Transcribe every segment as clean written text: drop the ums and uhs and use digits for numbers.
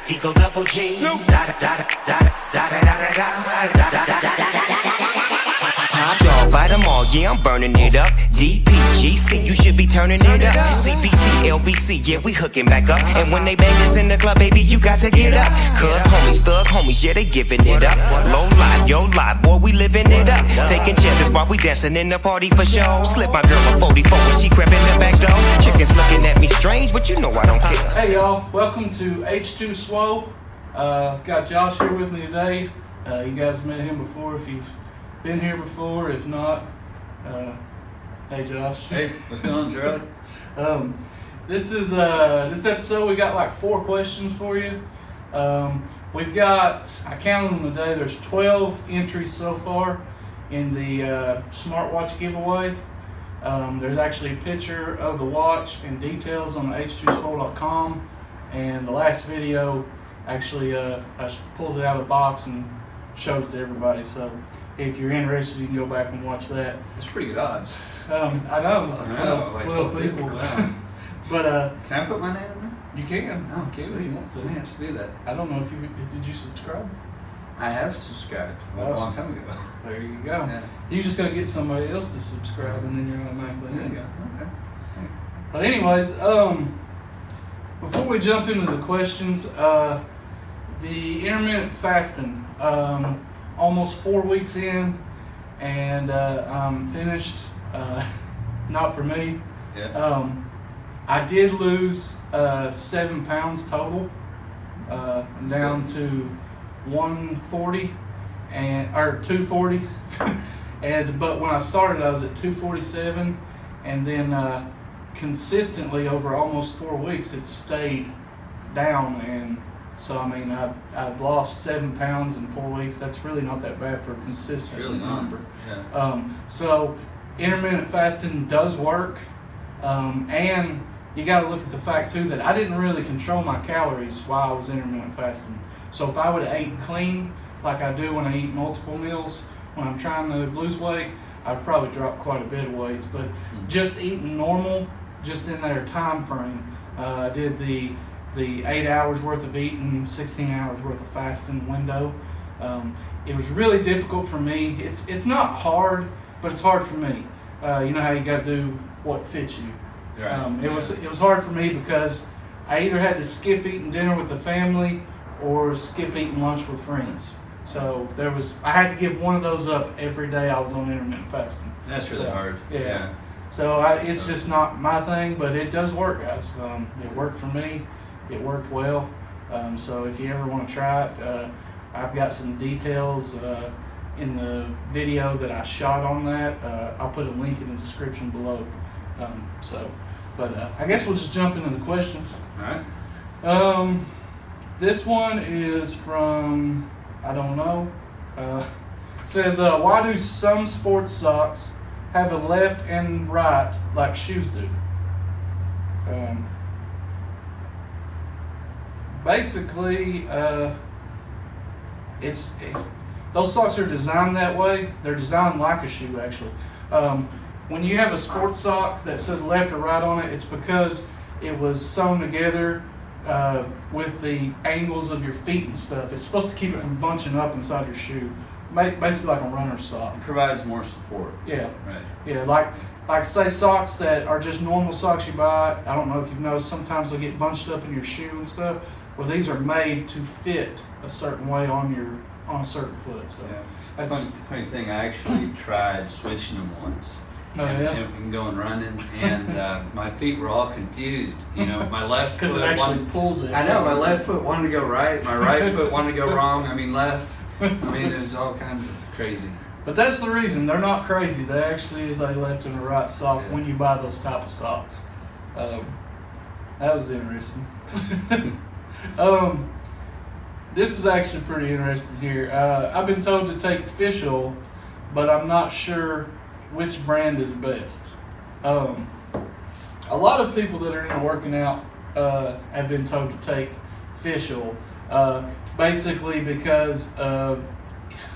Eagle double G. Top dog, by them all, yeah, I'm burning it up. DPGC, you should be turning it up. CPT, LBC, yeah, we hooking back up. And when they bang us in the club, baby, you got to get up. Cuz homies, thug homies, yeah, they giving it up. Low life, yo life, boy, we living it up. Taking chances while we dancing in the party for show. Slip my girl a 44 when she crept in the back door. Chickens looking at me strange, but you know I don't care. Hey y'all, welcome to H2 Swole. Got Josh here with me today. You guys met him before if you've been here before. If not, hey Josh. Hey, what's going on, Charlie? This episode we got like 4 questions for you. We've got, I counted them today, there's 12 entries so far in the smartwatch giveaway. There's actually a picture of the watch and details on the h2swole.com, and the last video actually I pulled it out of the box and showed it to everybody, so if you're interested you can go back and watch that. It's pretty good odds. I know, 12 people. But can I put my name in there? You can. Oh, okay. If you want to. I have to do that. I don't know if did you subscribe? I have subscribed a long time ago. There you go. Yeah. You just gotta get somebody else to subscribe, and then you're automatically There you in. go. Okay. But anyways, before we jump into the questions, the intermittent fasting, almost 4 weeks in, and I'm finished. Not for me. Yeah. I did lose 7 pounds total, down to 140 or 240, but when I started I was at 247, and then consistently over almost 4 weeks it stayed down, and so I mean I've lost 7 pounds in 4 weeks. That's really not that bad for a consistent It's really number. Yeah. So intermittent fasting does work, and you got to look at the fact too that I didn't really control my calories while I was intermittent fasting. So if I would have ate clean like I do when I eat multiple meals when I'm trying to lose weight, I'd probably drop quite a bit of weight. But just eating normal, just in their time frame, I did the 8 hours worth of eating, 16 hours worth of fasting window. It was really difficult for me. It's not hard, but it's hard for me. You know how you got to do what fits you. Right. It was hard for me because I either had to skip eating dinner with the family or skip eating lunch with friends. So I had to give one of those up every day I was on intermittent fasting. That's really hard. Yeah. So it's just not my thing, but it does work, guys. It worked for me. It worked well. So if you ever want to try it, I've got some details in the video that I shot on that. I'll put a link in the description below. But I guess we'll just jump into the questions. All right. This one is from, I don't know. It says, why do some sports socks have a left and right like shoes do? Basically, those socks are designed that way. They're designed like a shoe, actually. When you have a sports sock that says left or right on it, it's because it was sewn together with the angles of your feet and stuff. It's supposed to keep it from bunching up inside your shoe, basically like a runner's sock. It provides more support. Yeah. Right. Yeah, like say socks that are just normal socks you buy. I don't know if you've noticed, sometimes they'll get bunched up in your shoe and stuff. Well, these are made to fit a certain way on a certain foot. So Yeah. Funny thing, I actually tried switching them once. Oh, yeah? And going running, and my feet were all confused. You know, my left foot. Because it actually pulls it. I know, my left foot wanted to go right, my right foot wanted to go wrong. I mean, left. I mean, there's all kinds of crazy. But that's the reason. They're not crazy. They actually is a left and a right sock when you buy those type of socks. That was interesting. This is actually pretty interesting here. I've been told to take fish oil, but I'm not sure which brand is best. A lot of people that are into working out have been told to take fish oil, basically because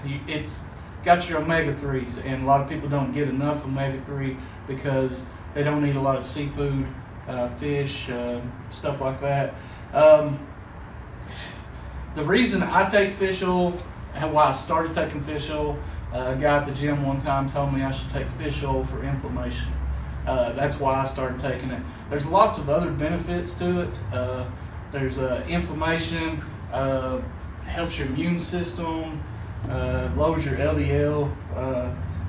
it's got your omega-3s, and a lot of people don't get enough omega-3 because they don't eat a lot of seafood fish, stuff like that. The reason I take fish oil, why I started taking fish oil, a guy at the gym one time told me I should take fish oil for inflammation. That's why I started taking it. There's lots of other benefits to it. There's inflammation, helps your immune system, lowers your LDL.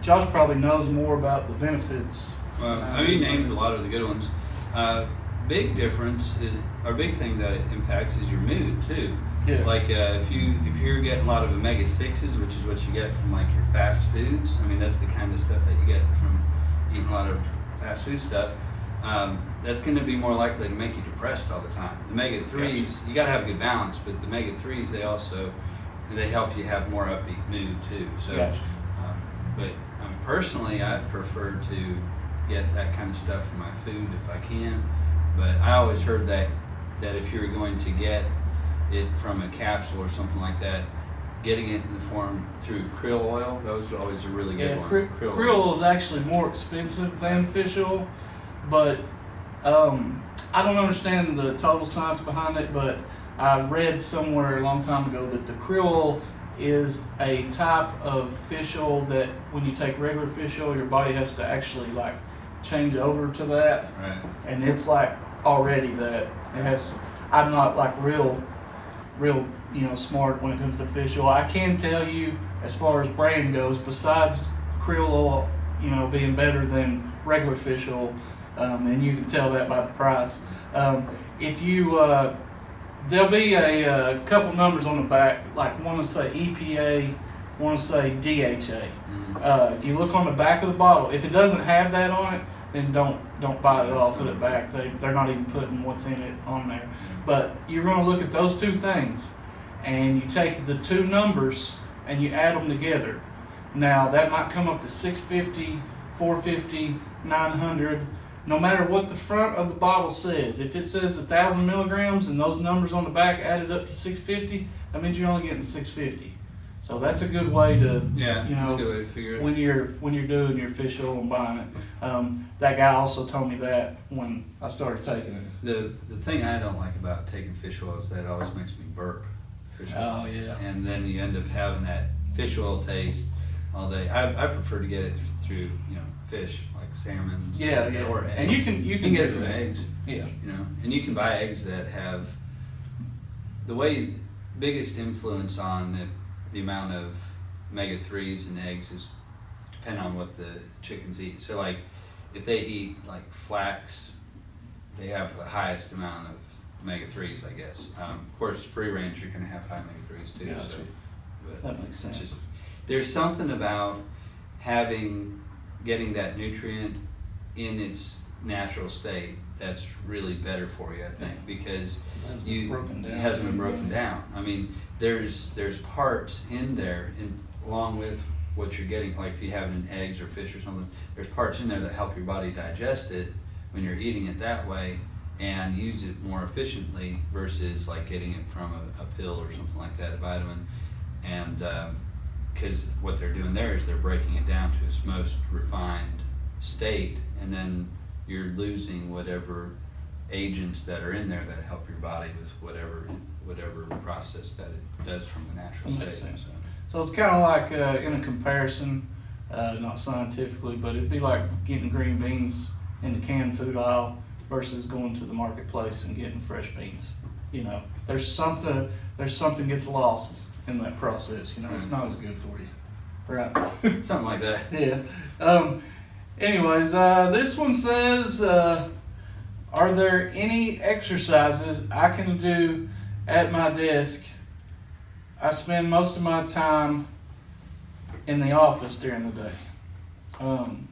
Josh probably knows more about the benefits. Well, I mean, you named a lot of the good ones. Big difference is, or big thing that it impacts is your mood too. Yeah. Like if you're getting a lot of omega-6s, which is what you get from like your fast foods. I mean, that's the kind of stuff that you get from eating a lot of fast food stuff. That's going to be more likely to make you depressed all the time. The omega-3s, you got to have a good balance, but the omega-3s they help you have more upbeat mood too. So, Gotcha. But personally, I prefer to get that kind of stuff from my food if I can. But I always heard that if you're going to get it from a capsule or something like that, getting it in the form through krill oil, those are always a really good one. Krill oil is actually more expensive than fish oil, but I don't understand the total science behind it, but I read somewhere a long time ago that the krill oil is a type of fish oil that when you take regular fish oil, your body has to actually like change over to that. Right. And it's like already that it has. I'm not like real smart when it comes to fish oil. I can tell you as far as brand goes, besides krill oil, being better than regular fish oil, and you can tell that by the price. If you there'll be a couple numbers on the back, like one will say EPA, one will say DHA. If you look on the back of the bottle, if it doesn't have that on it, then don't buy it at all. Put it back. They're not even putting what's in it on there. But you're going to look at those two things, and you take the two numbers and you add them together. Now that might come up to 650, 450, 900. No matter what the front of the bottle says, if it says 1,000 milligrams and those numbers on the back added up to 650, that means you're only getting 650. So that's a good way to, that's a good way to figure it. when you're doing your fish oil and buying it. That guy also told me that when I started taking it. The thing I don't like about taking fish oil is that it always makes me burp fish oil. Oh yeah. And then you end up having that fish oil taste all day. I prefer to get it through fish like salmon. Yeah. Or eggs. And you can get it from eggs. Yeah. And you can buy eggs that have the biggest influence on the amount of omega-3s in eggs is depend on what the chickens eat. So like if they eat like flax, they have the highest amount of omega-3s, I guess. Of course, free range you're going to have high omega-3s too. Gotcha. So, but That makes sense. There's something about getting that nutrient in its natural state that's really better for you, I think, because it hasn't been broken down. I mean, there's parts in there, along with what you're getting, like if you have it in eggs or fish or something, there's parts in there that help your body digest it when you're eating it that way and use it more efficiently versus like getting it from a pill or something like that, a vitamin. And because what they're doing there is they're breaking it down to its most refined state, and then you're losing whatever agents that are in there that help your body with whatever process that it does from the natural That makes state. sense. So it's kind of like in a comparison, not scientifically, but it'd be like getting green beans in the canned food aisle versus going to the marketplace and getting fresh beans. There's something gets lost in that process. It's not as good for you, right? Something like that. Yeah. Anyways, this one says, are there any exercises I can do at my desk? I spend most of my time in the office during the day. I'm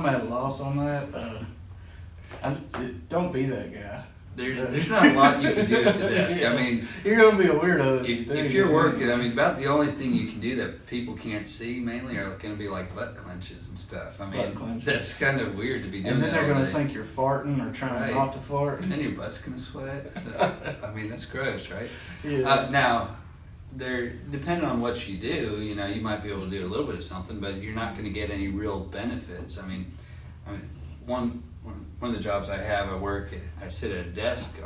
at a loss on that. Don't be that guy. There's not a lot you can do at the desk. Yeah. I mean, You're gonna be a weirdo if you're working, I mean, about the only thing you can do that people can't see mainly are going to be like butt clenches and stuff. I mean, that's kind of weird to be doing. And then that they're all gonna day. think you're farting or trying not to fart. And then your butt's going to sweat. I mean, that's gross, right? Yeah. Now, depending on what you do, you might be able to do a little bit of something, but you're not going to get any real benefits. I mean, one of the jobs I have, I sit at a desk,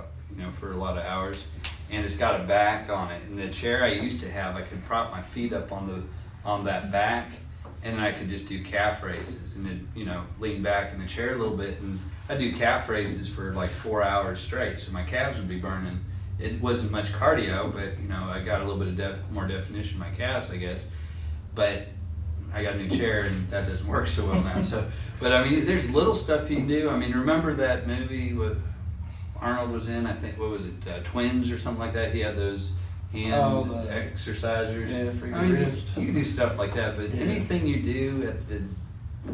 for a lot of hours, and it's got a back on it. And the chair I used to have, I could prop my feet up on that back, and then I could just do calf raises and then, lean back in the chair a little bit, and I do calf raises for like 4 hours straight. So my calves would be burning. It wasn't much cardio, but I got a little bit of more definition in my calves, I guess. But I got a new chair, and that doesn't work so well now. But I mean, there's little stuff you can do. I mean, remember that movie with Arnold was in? I think, what was it, Twins or something like that? He had those hand exercisers. Yeah, for your wrist. You can do stuff like that, but anything you do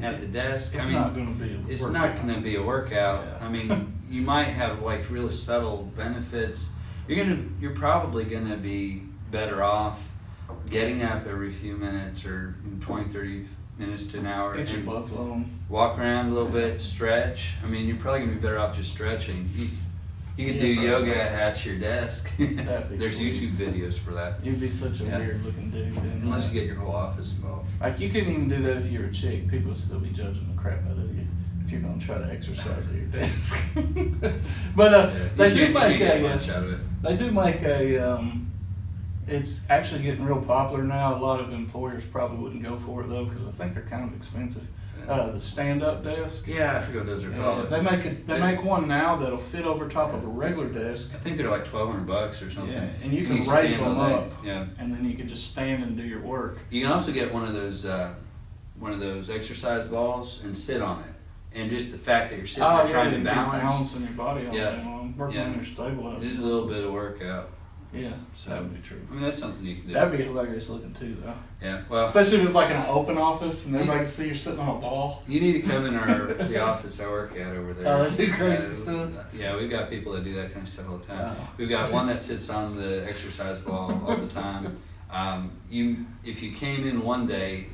at the desk, it's not going to be a workout. It's not going to be a workout. Yeah. I mean, you might have like really subtle benefits. You're probably going to be better off getting up every few minutes or 20, 30 minutes to an hour. Get your blood flowing. Walk around a little bit, stretch. I mean, you're probably going to be better off just stretching. You could do yoga at your desk. There's sweet. YouTube videos for that. You'd be such a weird looking dude. Unless you get your whole office involved. Like, you couldn't even do that if you were a chick. People would still be judging the crap out of you if you're going to try to exercise at your desk. But they do make much out of it. They do make it's actually getting real popular now. A lot of employers probably wouldn't go for it though, because I think they're kind of expensive. The stand-up desk. Yeah, I forget what those are called. They make one now that'll fit over top of a regular desk. I think they're like $1,200 or something. Yeah, and you can raise them up. Yeah. And then you can just stand and do your work. You can also get one of those exercise balls and sit on it. And just the fact that you're sitting there trying to balancing your body all day long, working on your stabilizer. Just a little bit of workout. Yeah, so that would be true. I mean, that's something you can do. That'd be hilarious looking too, though. Yeah, well, especially if it's like an open office and everybody can see you're sitting on a ball. You need to come in the office I work at over there. Oh, they do crazy stuff. Yeah, we've got people that do that kind of stuff all the time. Oh. We've got one that sits on the exercise ball all the time. If you came in one day,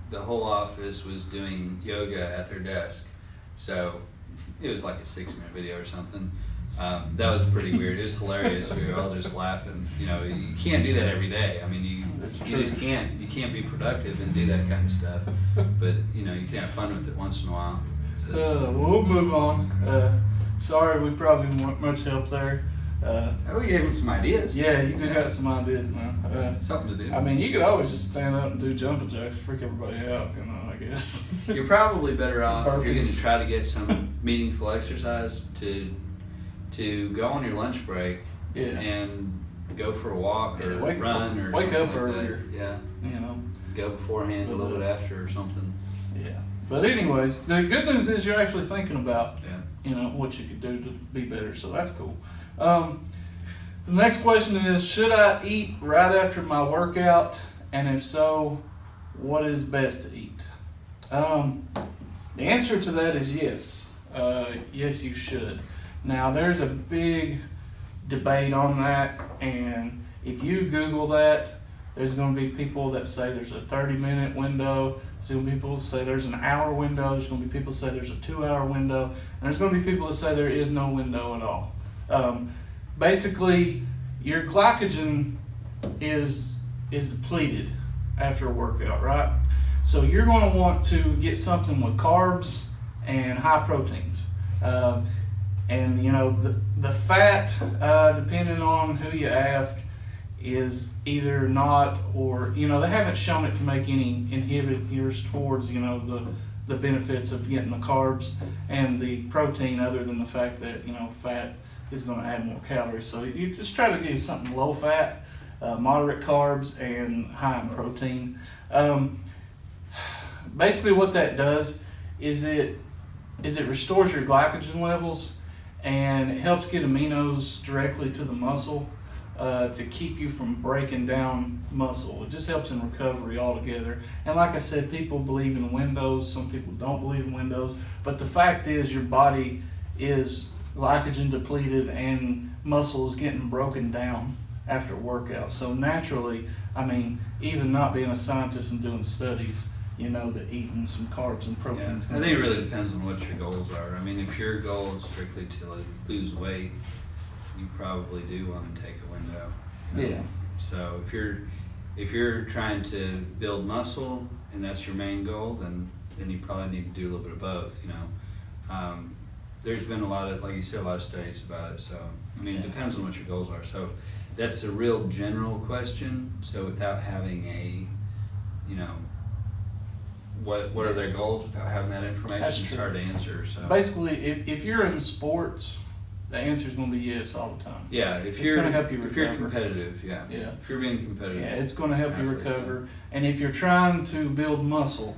the whole office was doing yoga at their desk. So it was like a 6-minute video or something. That was pretty weird. It was hilarious. We were all just laughing. You can't do that every day. I mean, you just can't. You can't be productive and do that kind of stuff. But you can have fun with it once in a while. So. We'll move on. Sorry, we probably weren't much help there. We gave him some ideas. Yeah, you got some ideas now. Something to do. I mean, you could always just stand up and do jumping jacks, freak everybody out. I guess. You're probably better off if you're going to try to get some meaningful exercise to go on your lunch break and go for a walk or run or wake up like earlier. That. Yeah. Go beforehand, a little bit after or something. Yeah. But anyways, the good news is you're actually thinking about what you could do to be better. So that's cool. The next question is, should I eat right after my workout? And if so, what is best to eat? The answer to that is yes. Yes, you should. Now, there's a big debate on that, and if you Google that, there's going to be people that say there's a 30-minute window, there's going to be people that say there's an hour window, there's going to be people that say there's a 2-hour window, and there's going to be people that say there is no window at all. Basically, your glycogen is depleted after a workout, right? So you're going to want to get something with carbs and high proteins. And the fat, depending on who you ask, is either not or they haven't shown it to make any inhibitors towards the benefits of getting the carbs and the protein, other than the fact that fat is going to add more calories. So you just try to give something low fat, moderate carbs, and high in protein. Basically, what that does is it restores your glycogen levels, and it helps get aminos directly to the muscle to keep you from breaking down muscle. It just helps in recovery altogether. And like I said, people believe in windows, some people don't believe in windows, but the fact is your body is glycogen depleted and muscle is getting broken down after a workout. So naturally, even not being a scientist and doing studies, that eating some carbs and proteins. I think it really depends on what your goals are. If your goal is strictly to lose weight, you probably do want to take a window. Yeah. So if you're trying to build muscle and that's your main goal, then you probably need to do a little bit of both. there's been a lot of, like you said, a lot of studies about it. So, I mean, it depends on what your goals are. So that's the real general question. So without having a, you know, what are their goals, without having that information, it's hard to answer. So basically, if you're in sports, the answer is going to be yes all the time. Yeah, if it's you're going to help you recover. If you're competitive, yeah. If you're being competitive, yeah, it's going to help you recover. And if you're trying to build muscle,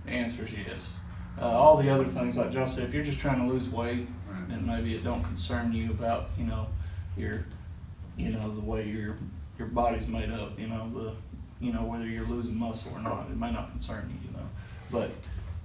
the answer is yes. All the other things, like Josh said, if you're just trying to lose weight, then maybe it don't concern you about your the way your body's made up. Whether you're losing muscle or not, it may not concern you. But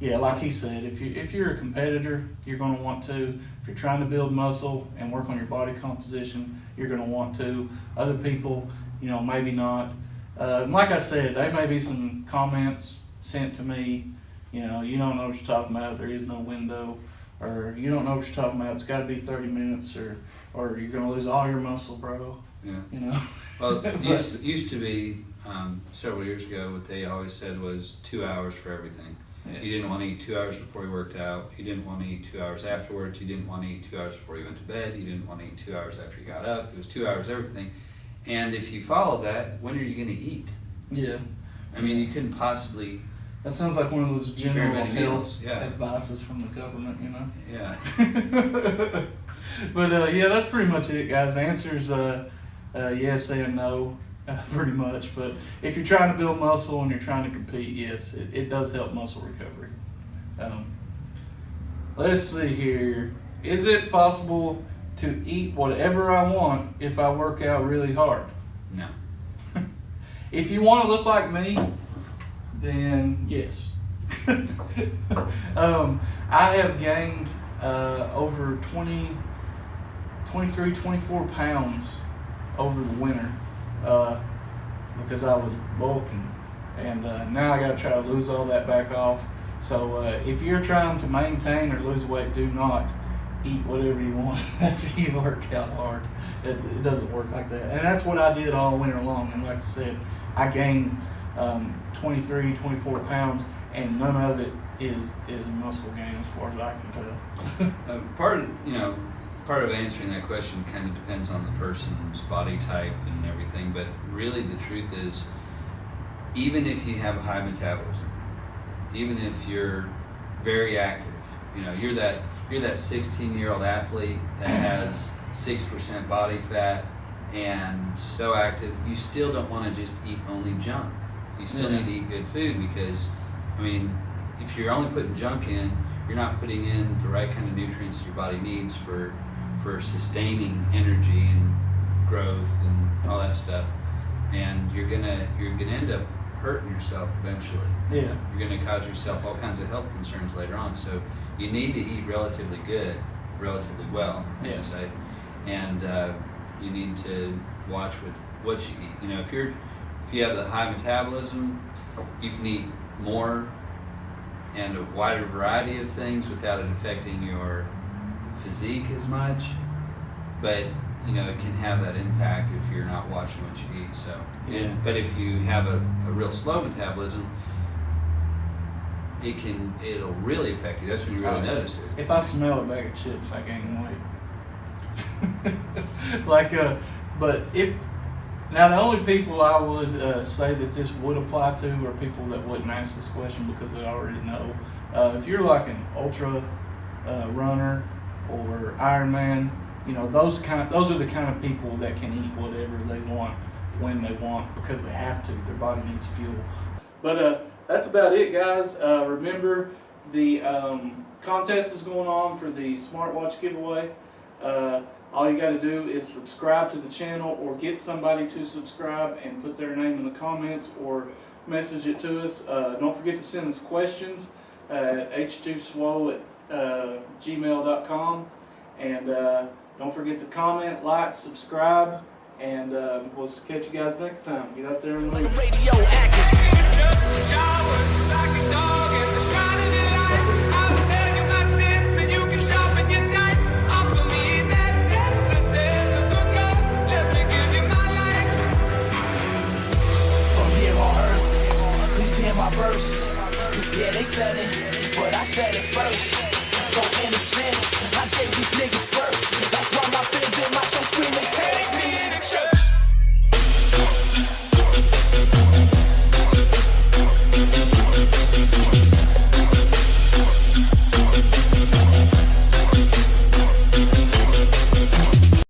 yeah, like he said, if you're a competitor, you're going to want to. If you're trying to build muscle and work on your body composition, you're going to want to. Other people, maybe not. Like I said, there may be some comments sent to me. You don't know what you're talking about. There is no window, or you don't know what you're talking about. It's got to be 30 minutes, or you're going to lose all your muscle, bro. Yeah. Well, it used to be several years ago. What they always said was 2 hours for everything. Yeah. You didn't want to eat 2 hours before you worked out. You didn't want to eat 2 hours afterwards. You didn't want to eat 2 hours before you went to bed. You didn't want to eat 2 hours after you got up. It was 2 hours everything. And if you followed that, when are you going to eat? Yeah. I mean, you couldn't possibly. That sounds like one of those general health advices from the government, Yeah. But that's pretty much it, guys. Answers yes and no, pretty much. But if you're trying to build muscle and you're trying to compete, yes, it does help muscle recovery. Let's see here. Is it possible to eat whatever I want if I work out really hard? No. If you want to look like me, then yes. I have gained over 23, 24 pounds over the winter because I was bulking. And now I got to try to lose all that back off. So if you're trying to maintain or lose weight, do not eat whatever you want after you work out hard. It doesn't work like that. And that's what I did all winter long. And like I said, I gained 23, 24 pounds, and none of it is muscle gain as far as I can tell. Part of answering that question kind of depends on the person's body type and everything, but really the truth is, even if you have a high metabolism, even if you're very active, you're that 16-year-old athlete that has 6% body fat and so active, you still don't want to just eat only junk. You still need to eat good food because, if you're only putting junk in, you're not putting in the right kind of nutrients your body needs for sustaining energy and growth and all that stuff. And you're gonna end up hurting yourself eventually. Yeah. You're gonna cause yourself all kinds of health concerns later on. So you need to eat relatively well, I should say. And you need to watch what you eat. If you have the high metabolism, you can eat more and a wider variety of things without it affecting your physique as much. But it can have that impact if you're not watching what you eat. So, but if you have a real slow metabolism, it'll really affect you. That's when you really notice it. If I smell a bag of chips, I gain weight. Now the only people I would say that this would apply to are people that wouldn't ask this question because they already know. If you're like an ultra runner or Ironman, those are the kind of people that can eat whatever they want when they want because they have to. Their body needs fuel. But that's about it, guys. Remember, the contest is going on for the smartwatch giveaway. All you got to do is subscribe to the channel or get somebody to subscribe and put their name in the comments or message it to us. Don't forget to send us questions at h2swo@gmail.com. And don't forget to comment, like, subscribe, and we'll catch you guys next time. Get out there and leave.